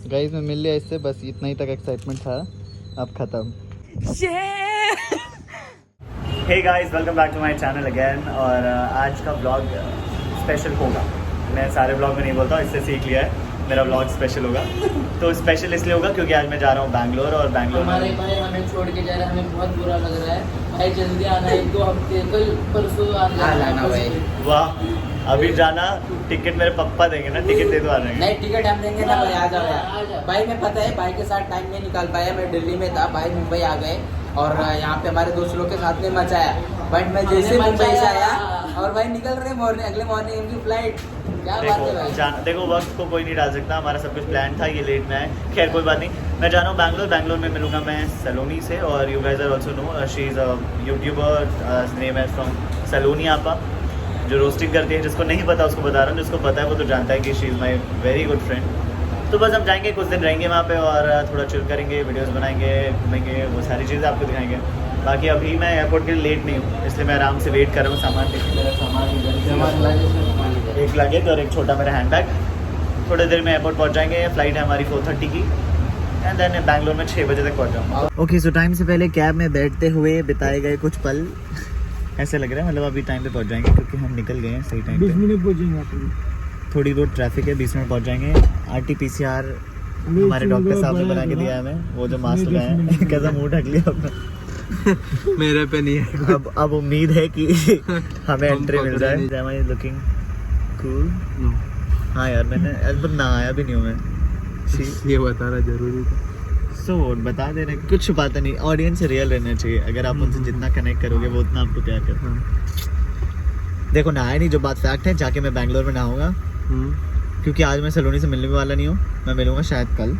Guys मैं मिल लिया इससे, बस इतना ही तक एक्साइटमेंट था, अब खत्म। Hey guys, welcome back to my channel again. और आज का ब्लॉग स्पेशल होगा। मैं सारे ब्लॉग में नहीं बोलता हूँ, इससे सीख लिया है, मेरा ब्लॉग स्पेशल होगा। तो स्पेशल इसलिए होगा क्योंकि आज मैं जा रहा हूँ बैंगलोर। और बैंगलोर हमारे भाई हमें छोड़ के जा रहे हैं, हमें बहुत बुरा लग रहा है भाई। जल्दी आना है, 1-2 हफ्ते, कल परसों आना भाई। वाह, अभी जाना, टिकट मेरे पापा देंगे ना, टिकट दे दो आ जाएंगे। नहीं, टिकट हम देंगे ना भाई, आ जाओ यार। भाई मैं पता है भाई के साथ टाइम नहीं निकाल पाया, मैं दिल्ली में था, भाई मुंबई आ गए और यहाँ पे हमारे दोस्त लोग के साथ में मचाया। बट मैं जैसे मुंबई से आया और भाई निकल रहे मॉर्निंग, अगले मॉर्निंग इनकी फ्लाइट। क्या बात है भाई। देखो वक्त को कोई नहीं डाल सकता, हमारा सब कुछ प्लान था, ये लेट में है। खैर कोई बात नहीं, मैं जा रहा हूँ बैंगलोर। बैंगलोर में मिलूंगा मैं सलोनी से, और you guys are also know she is a YouTuber, name है फ्रॉम सलोनी आपा, जो रोस्टिंग करती है। जिसको नहीं पता उसको बता रहा हूँ, जिसको पता है वो तो जानता है कि she is my very good friend. तो बस हम जाएंगे, कुछ दिन रहेंगे वहाँ पे और थोड़ा चिल करेंगे, वीडियोस बनाएंगे, घूमेंगे, वो सारी चीज़ें आपको दिखाएंगे। बाकी अभी मैं एयरपोर्ट के लिए लेट नहीं हूँ, इसलिए मैं आराम से वेट कर रहा हूँ। सामान मेरा सामान, एक लगेज और एक छोटा मेरा हैंड बैग। थोड़ी देर में एयरपोर्ट पहुँच जाएंगे, फ्लाइट है हमारी 4:30 की, एंड देन बैंगलोर में 6 बजे तक पहुँच जाऊँगा। ओके, सो टाइम से पहले कैब में बैठते हुए बिताए गए कुछ पल ऐसे लग रहा है, मतलब अभी टाइम पे पहुँच जाएंगे क्योंकि हम निकल गए हैं सही टाइम पे। 20 मिनट पहुँचेंगे। थोड़ी दूर ट्रैफिक है, 20 मिनट पहुँच जाएंगे। RT-PCR हमारे डॉक्टर साहब ने बना के दिया है हमें, वो जो मास्क लगाया है। कैसा मुंह ढक लिया अपना। मेरे पे नहीं है। अब उम्मीद है कि हमें एंट्री मिल जाए। Am I looking cool? हाँ यार, मैंने ना आया भी नहीं हूँ मैं। ये बताना जरूरी था। सो बता दे रहे, कुछ छुपाता नहीं। ऑडियंस रियल रहना चाहिए, अगर आप उनसे जितना कनेक्ट करोगे वो उतना आपको प्यार करता है। देखो ना आया नहीं, जो बात फैक्ट है, जाके मैं बैंगलोर में नहाऊंगा क्योंकि आज मैं सलोनी से मिलने वाला नहीं हूँ, मैं मिलूंगा शायद कल।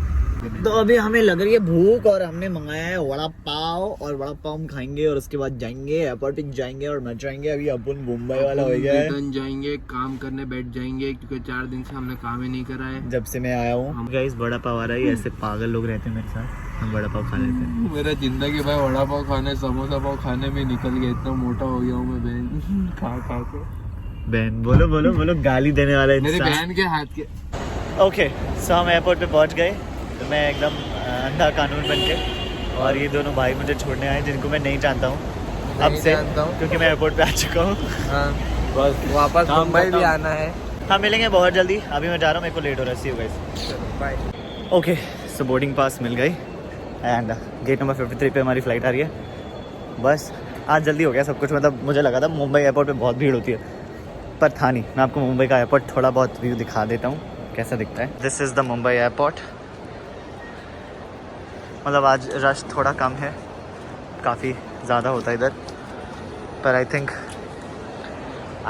तो अभी हमें लग रही है भूख और हमने मंगाया है वड़ा पाव, और वड़ा पाव हम खाएंगे और उसके बाद जाएंगे एयरपोर्ट पे, जाएंगे और मचाएंगे। अभी अपन मुंबई वाला हो गया है, जाएंगे काम करने बैठ जाएंगे क्योंकि 4 दिन से हमने काम ही नहीं करा है जब से मैं आया हूँ। गाइस वड़ा पाव आ रहा है, ऐसे पागल लोग रहते हैं मेरे साथ, हम वड़ा पाव खा लेते हैं। मेरा जिंदगी भाई वड़ा पाव खाने, समोसा पाव खाने में निकल गया। इतना मोटा हो गया हूँ मैं बहन खा के। बहन बोलो बोलो बोलो, गाली देने वाला मेरी इंसान। बहन के हाथ के। ओके, सो हम एयरपोर्ट पे पहुंच गए। तो मैं एकदम अंधा कानून बन के, और ये दोनों भाई मुझे छोड़ने आए जिनको मैं नहीं जानता हूँ अब से, क्योंकि मैं एयरपोर्ट पे आ चुका हूँ। बस वापस मुंबई भी आना है। हाँ मिलेंगे बहुत जल्दी, अभी मैं जा रहा हूँ, मेरे को लेट हो रहा है। See you guys, bye. Okay, so boarding pass मिल गई एंड गेट नंबर 53 पे हमारी फ़्लाइट आ रही है। बस आज जल्दी हो गया सब कुछ, मतलब मुझे लगा था मुंबई एयरपोर्ट पे बहुत भीड़ होती है, पर था नहीं। मैं आपको मुंबई का एयरपोर्ट थोड़ा बहुत व्यू दिखा देता हूँ कैसा दिखता है। This is the Mumbai airport. मतलब आज रश थोड़ा कम है, काफ़ी ज़्यादा होता है इधर, पर आई थिंक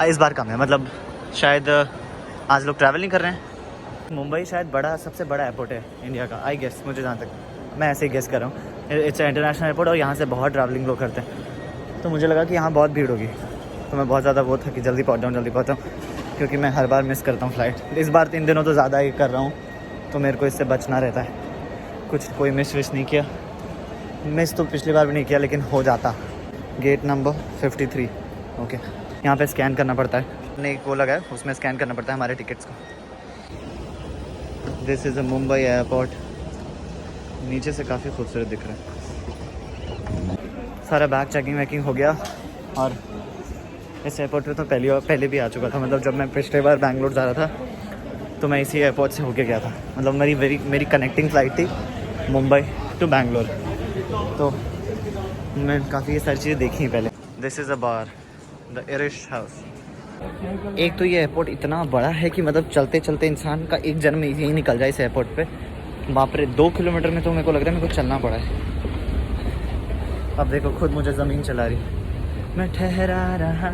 इस बार कम है। मतलब शायद आज लोग ट्रैवल नहीं कर रहे हैं। मुंबई शायद सबसे बड़ा एयरपोर्ट है इंडिया का, आई गेस, मुझे जहाँ तक, मैं ऐसे ही गेस कर रहा हूँ। इट्स इंटरनेशनल एयरपोर्ट और यहाँ से बहुत ट्रैवलिंग लोग करते हैं, तो मुझे लगा कि यहाँ बहुत भीड़ होगी। तो मैं बहुत ज़्यादा वो था कि जल्दी पहुँच जाऊँ, क्योंकि मैं हर बार मिस करता हूँ फ़्लाइट। इस बार 3 दिनों तो ज़्यादा ही कर रहा हूँ, तो मेरे को इससे बचना रहता है। कुछ कोई मिस नहीं किया, मिस तो पिछली बार भी नहीं किया, लेकिन हो जाता। Gate number 53। ओके, यहाँ पे स्कैन करना पड़ता है, हमने एक वो लगा है उसमें स्कैन करना पड़ता है हमारे टिकट्स को। This is a Mumbai airport. नीचे से काफ़ी खूबसूरत दिख रहा है। सारा बैग चेकिंग हो गया, और इस एयरपोर्ट पे तो पहले भी आ चुका था। मतलब जब मैं पिछले बार बैंगलोर जा रहा था तो मैं इसी एयरपोर्ट से होके गया था। मतलब मेरी कनेक्टिंग फ़्लाइट थी मुंबई टू बैंगलोर, तो मैं काफ़ी ये सारी चीज़ें देखी पहले। This is a bar, the Irish house. एक तो ये एयरपोर्ट इतना बड़ा है कि मतलब चलते चलते इंसान का एक जन्म यही निकल जाए इस एयरपोर्ट पे। बाप रे, 2 किलोमीटर में तो मेरे को लग रहा है मेरे को चलना पड़ा है। अब देखो खुद मुझे ज़मीन चला रही, मैं ठहरा रहा,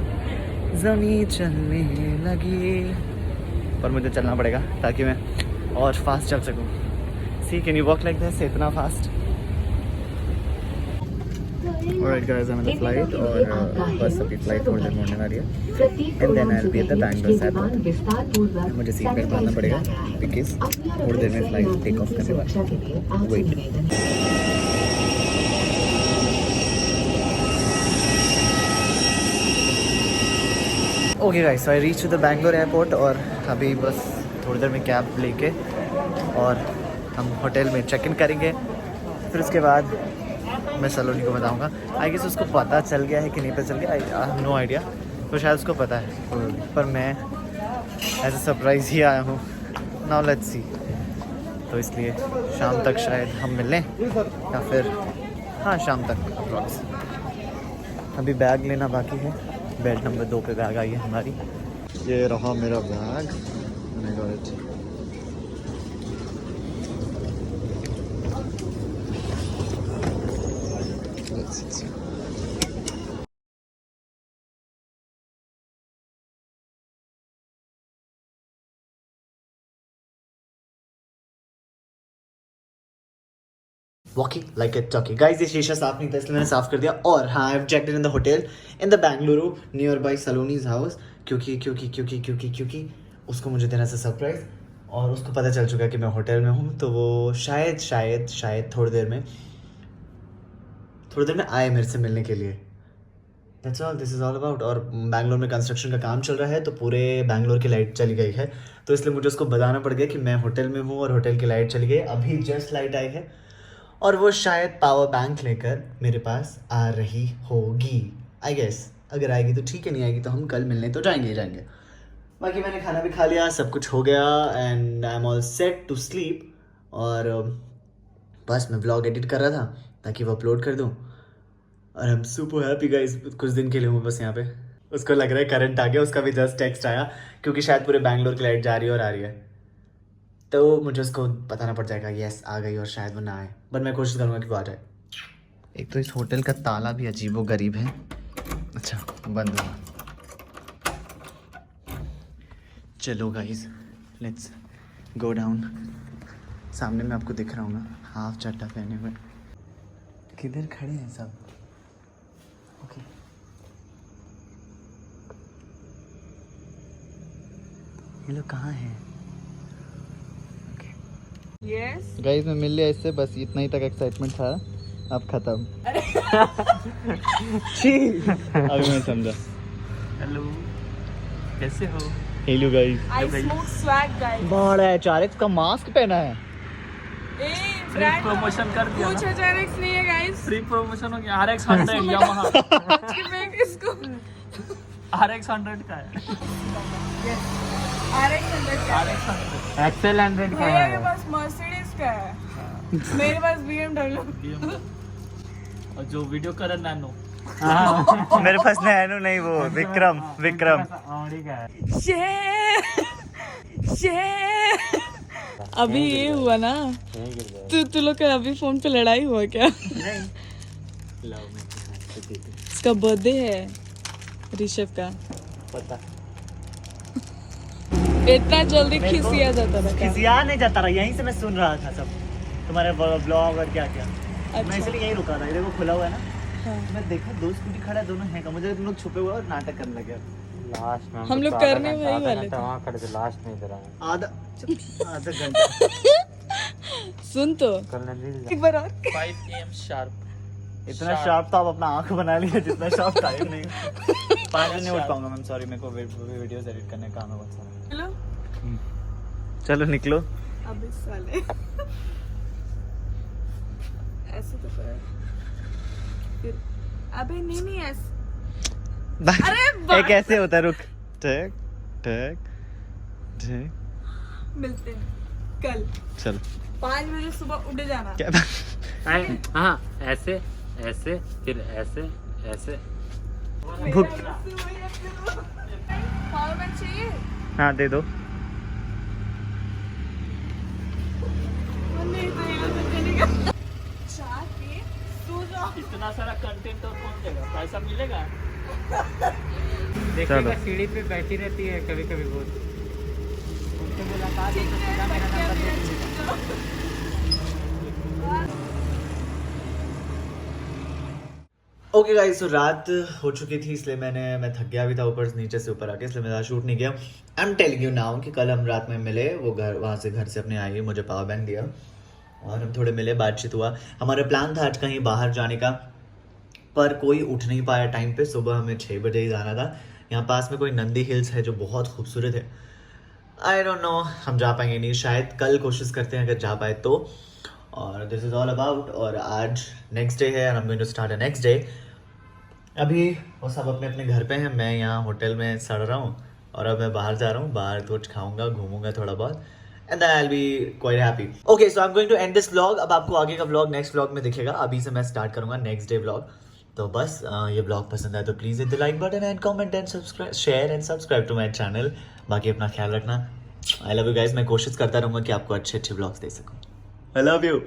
ज़मीन चलने लगी, पर मुझे चलना पड़ेगा ताकि मैं और फास्ट चल सकूं। See, can you walk like this, इतना fast? Alright guys, I'm in the flight, और बस अभी फ्लाइट थोड़ी देर में होने वाली है, and then I will be at the Bangalore airport. मुझे सीट बेल्ट बांधना पड़ेगा बिकॉज थोड़ी देर में फ्लाइट टेक ऑफ करने वाली है। Wait, okay guys, I reach to the Bangalore airport, और अभी बस थोड़ी देर में कैब लेके और हम होटल में चेक इन करेंगे, फिर उसके बाद मैं सलोनी को बताऊंगा। आई गेस उसको पता चल गया है कि नहीं पता चल गया, आई हैव नो आइडिया, तो शायद उसको पता है, पर मैं एज अ सरप्राइज़ ही आया हूँ। नाउ लेट्स सी, तो इसलिए शाम तक शायद हम मिल लें या फिर हाँ शाम तक अप्रॉक्स। अभी बैग लेना बाकी है, बेड नंबर 2 पे बैग आई है हमारी। ये रहा मेरा bag, I got it. Let's see. Walking like a talkie. Guys, ये शीशा साफ नहीं था इसलिए मैंने साफ कर दिया। और हाँ, I have checked in the hotel in the Bengaluru near by Saloni's house, क्योंकि उसको मुझे देना था सरप्राइज, और उसको पता चल चुका है कि मैं होटल में हूँ, तो वो शायद थोड़ी देर में आए मेरे से मिलने के लिए। That's all, this is all about. और बैंगलोर में कंस्ट्रक्शन का काम चल रहा है, तो पूरे बैंगलोर की लाइट चली गई है, तो इसलिए मुझे उसको बताना पड़ गया कि मैं होटल में हूँ और होटल की लाइट चली गई। अभी जस्ट लाइट आई है और वो शायद पावर बैंक लेकर मेरे पास आ रही होगी, आई गेस। अगर आएगी तो ठीक है, नहीं आएगी तो हम कल मिलने तो जाएंगे ही जाएंगे। बाकी मैंने खाना भी खा लिया, सब कुछ हो गया, and I am all set to sleep. और बस मैं व्लॉग एडिट कर रहा था ताकि वो अपलोड कर दूँ, और I am super happy guys. कुछ दिन के लिए हूँ बस यहाँ पे। उसको लग रहा है करंट आ गया, उसका भी जस्ट टेक्स्ट आया, क्योंकि शायद पूरे बैंगलोर की लाइट जा रही है और आ रही है, तो मुझे उसको बताना पड़ जाएगा यस आ गई, और शायद वो ना आए, बट मैं कोशिश करूँगा कि वो आ जाए। एक तो इस होटल का ताला भी अजीबो गरीब है। अच्छा, बंद हुआ। चलो गाइस, लेट्स गो डाउन। सामने में आपको दिख रहा हूँ ना, हाफ चड्डा पहने हुए। किधर खड़े हैं सब? ओके, ये लोग कहाँ हैं? Yes. गाइस मैं मिल लिया इससे, बस इतना ही तक एक्साइटमेंट था, अब खत्म। अभी मैं समझा। हेलो, कैसे हो? Hello guys. I smoke swag guys. बड़ा है, 4x का मास्क पहना है। ब्रांड प्रमोशन कर दिया कुछ ना। 4x नहीं है गाइस। फ्री प्रमोशन हो गया। RX 100 यामाहा कि मैं इसको RX 100 का है। RX 100 का है। एक्सेल 100 का भैया के है। पास मर्सिडीज का है, मेरे पास BMW। और जो वीडियो कर नैनो मेरे पास नैनो नहीं, वो विक्रम। ऑडी का है। अभी ये हुआ ना, तू लोग का अभी फोन पे लड़ाई हुआ क्या? इसका बर्थडे है ऋषभ का, पता इतना जल्दी खिसिया जाता था क्या? खिसिया नहीं जाता रहा, यहीं से मैं सुन रहा था सब तुम्हारे ब्लॉग और क्या क्या। मैं इसलिए यहीं रुका था, ये देखो खुला हुआ है ना। हाँ। मैं देखा 2 स्कूटी खड़ा है, दोनों हैं का, मुझे तुम लोग छुपे हुए और नाटक करने लगे। लास्ट में हम लोग करने वही वाले थे। वहाँ खड़े थे, लास्ट में इधर आए। आधा घंटा सुन तो कल नंदी एक बार और 5 AM शार्प। इतना शार्प तो आप अपना आंख बना लिया, जितना शार्प टाइम नहीं। 5 दिन नहीं उठ पाऊंगा मैं, सॉरी, मेरे को वीडियोस एडिट करने का काम है बहुत सारा। हेलो चलो निकलो। अबे साले ऐसे तो कर फिर, अबे नहीं ऐसे। अरे एक ऐसे होता है, रुक, ठक ठक ठक, मिलते हैं कल चलो 5 बजे सुबह उठ जाना। क्या हाँ, ऐसे ऐसे फिर ऐसे ऐसे। भूख। पावर बैंक चाहिए? हाँ दे दो। नहीं तो ये लोग देने का। चाय पी, सो जाओ। इतना सारा कंटेंट और कौन देगा? पैसा मिलेगा? देखिएगा सीढ़ी पे बैठी रहती है कभी कभी बहुत। उनसे मुलाकात हो तो सीधा मेरा नंबर दे दीजिएगा। ओके गाइस, तो रात हो चुकी थी, इसलिए मैं थक गया भी था ऊपर नीचे से ऊपर आके, इसलिए मैं ज़्यादा शूट नहीं किया। I am telling you now कि कल हम रात में मिले, वो घर से अपने आई, मुझे पावर बैंक दिया और हम थोड़े मिले, बातचीत हुआ। हमारा प्लान था आज कहीं बाहर जाने का, पर कोई उठ नहीं पाया टाइम पे। सुबह हमें 6 बजे ही जाना था। यहाँ पास में कोई नंदी हिल्स है जो बहुत खूबसूरत है। आई डोंट नो हम जा पाएंगे नहीं, शायद कल कोशिश करते हैं अगर जा पाए तो। और दिस इज़ ऑल अबाउट। और आज नेक्स्ट डे है and I am going to start the next day. अभी वो सब अपने अपने घर पे हैं, मैं यहाँ होटल में सड़ रहा हूँ और अब मैं बाहर जा रहा हूँ, बाहर कुछ खाऊंगा, घूमूंगा थोड़ा बहुत and then I will be quite happy. Okay so I am going to end this vlog. अब आपको आगे का व्लॉग नेक्स्ट व्लॉग में दिखेगा, अभी से मैं स्टार्ट करूँगा नेक्स्ट डे व्लॉग। तो बस ये ब्लॉग पसंद आया तो please hit the like button and comment and subscribe, share and subscribe to my channel. बाकी अपना ख्याल रखना। I love you guys. मैं कोशिश करता रहूँगा कि आपको अच्छे अच्छे ब्लॉग्स दे सकूँ। आई लव यू।